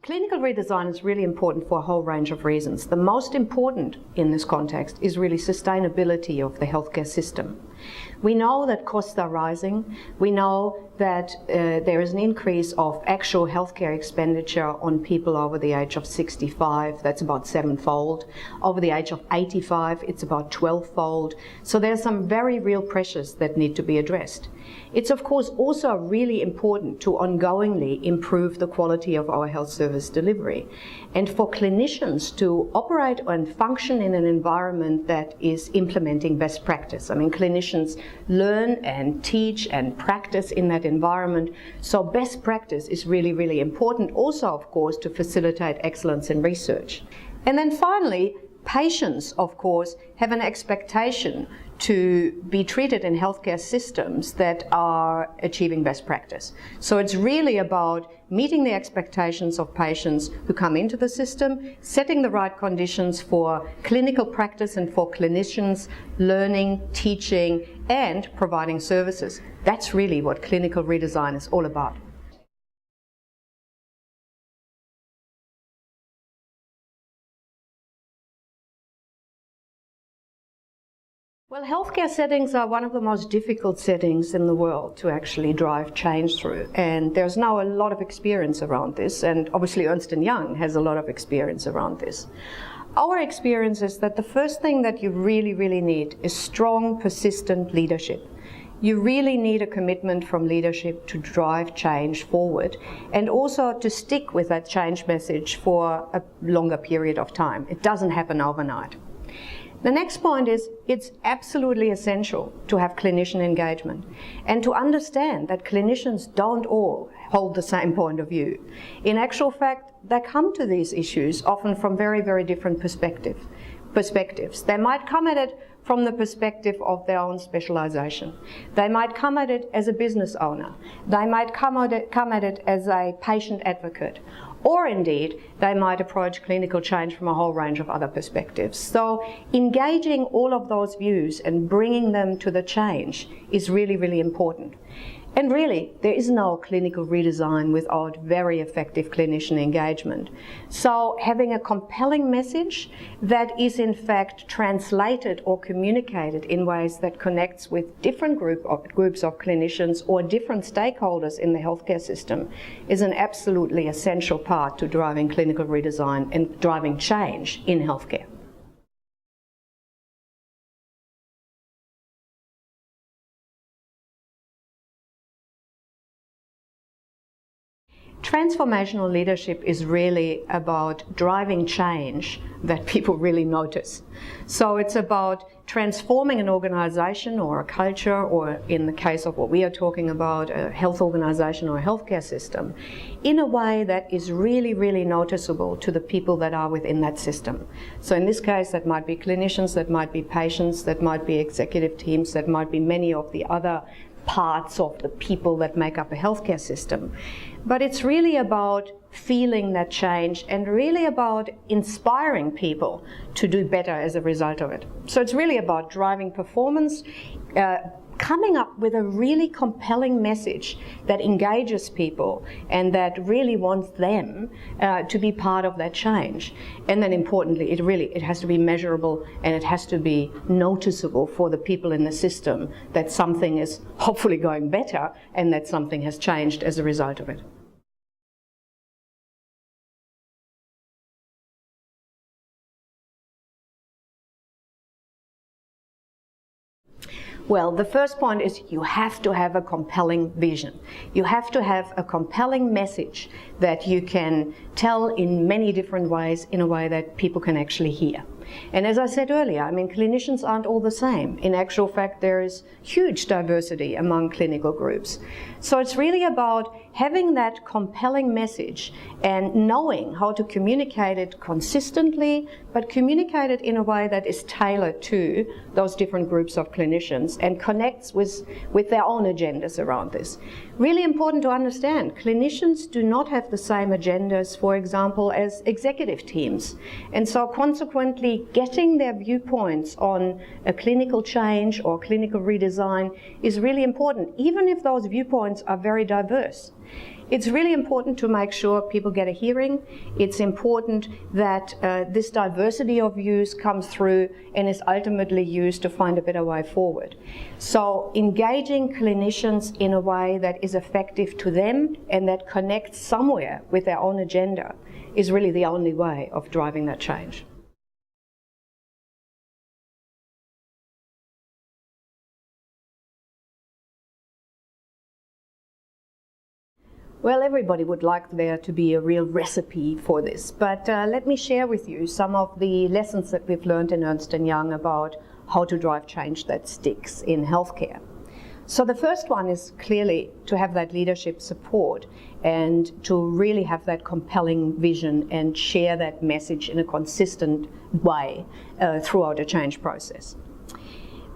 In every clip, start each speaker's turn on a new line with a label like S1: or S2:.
S1: Clinical redesign is really important for a whole range of reasons. The most important in this context is really sustainability of the healthcare system. We know that costs are rising. We know that there is an increase of actual healthcare expenditure on people over the age of 65. That's about 7-fold. Over the age of 85, it's about 12-fold. So there's some very real pressures that need to be addressed. It's of course also really important to ongoingly improve the quality of our health service delivery, and for clinicians to operate and function in an environment that is implementing best practice. I mean, clinicians learn and teach and practice in that environment, so best practice is really, really important also, of course, to facilitate excellence in research. And then finally, patients, of course, have an expectation to be treated in healthcare systems that are achieving best practice. So it's really about meeting the expectations of patients who come into the system, setting the right conditions for clinical practice and for clinicians learning, teaching, and providing services. That's really what clinical redesign is all about. Well, healthcare settings are one of the most difficult settings in the world to actually drive change through, and there's now a lot of experience around this, and obviously Ernst & Young has a lot of experience around this. Our experience is that the first thing that you really, really need is strong, persistent leadership. You really need a commitment from leadership to drive change forward, and also to stick with that change message for a longer period of time. It doesn't happen overnight. The next point is it's absolutely essential to have clinician engagement and to understand that clinicians don't all hold the same point of view. In actual fact, they come to these issues often from very, very different perspectives. They might come at it from the perspective of their own specialization. They might come at it as a business owner. They might come at it as a patient advocate. Or indeed, they might approach clinical change from a whole range of other perspectives. So engaging all of those views and bringing them to the change is really, really important. And really, there is no clinical redesign without very effective clinician engagement. So having a compelling message that is in fact translated or communicated in ways that connects with different groups of clinicians or different stakeholders in the healthcare system is an absolutely essential part to driving clinical redesign and driving change in healthcare. Transformational leadership is really about driving change that people really notice. So it's about transforming an organization or a culture, or in the case of what we are talking about, a health organization or a healthcare system, in a way that is really, really noticeable to the people that are within that system. So in this case, that might be clinicians, that might be patients, that might be executive teams, that might be many of the other parts of the people that make up a healthcare system. But it's really about feeling that change and really about inspiring people to do better as a result of it. So it's really about driving performance, coming up with a really compelling message that engages people and that really wants them to be part of that change. And then importantly, it has to be measurable and it has to be noticeable for the people in the system that something is hopefully going better and that something has changed as a result of it. Well, the first point is you have to have a compelling vision. You have to have a compelling message that you can tell in many different ways, in a way that people can actually hear. And as I said earlier, I mean, clinicians aren't all the same. In actual fact, there is huge diversity among clinical groups. So it's really about having that compelling message and knowing how to communicate it consistently, but communicate it in a way that is tailored to those different groups of clinicians and connects with their own agendas around this. Really important to understand, clinicians do not have the same agendas, for example, as executive teams. And so consequently, getting their viewpoints on a clinical change or clinical redesign is really important, even if those viewpoints are very diverse. It's really important to make sure people get a hearing. It's important that this diversity of views comes through and is ultimately used to find a better way forward. So engaging clinicians in a way that is effective to them and that connects somewhere with their own agenda is really the only way of driving that change. Well, everybody would like there to be a real recipe for this, but let me share with you some of the lessons that we've learned in Ernst & Young about how to drive change that sticks in healthcare. So the first one is clearly to have that leadership support and to really have that compelling vision and share that message in a consistent way throughout a change process.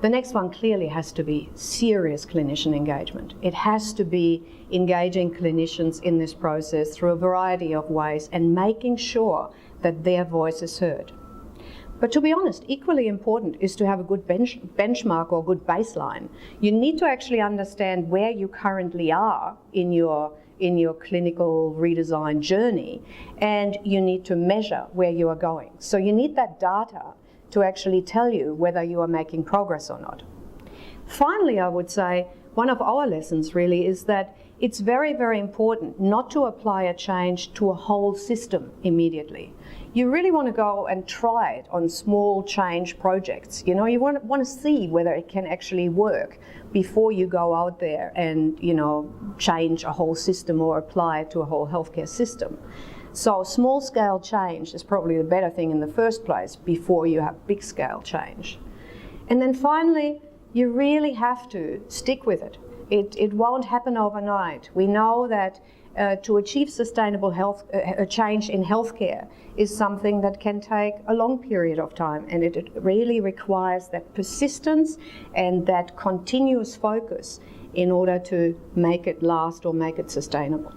S1: The next one clearly has to be serious clinician engagement. It has to be engaging clinicians in this process through a variety of ways and making sure that their voice is heard. But to be honest, equally important is to have a good benchmark or good baseline. You need to actually understand where you currently are in your clinical redesign journey, and you need to measure where you are going. So you need that data to actually tell you whether you are making progress or not. Finally, I would say one of our lessons really is that it's very, very important not to apply a change to a whole system immediately. You really want to go and try it on small change projects. You know, you want to see whether it can actually work before you go out there and, you know, change a whole system or apply it to a whole healthcare system. So small-scale change is probably the better thing in the first place before you have big-scale change. And then finally, you really have to stick with it. It won't happen overnight. We know that to achieve sustainable change in healthcare is something that can take a long period of time, and it really requires that persistence and that continuous focus in order to make it last or make it sustainable.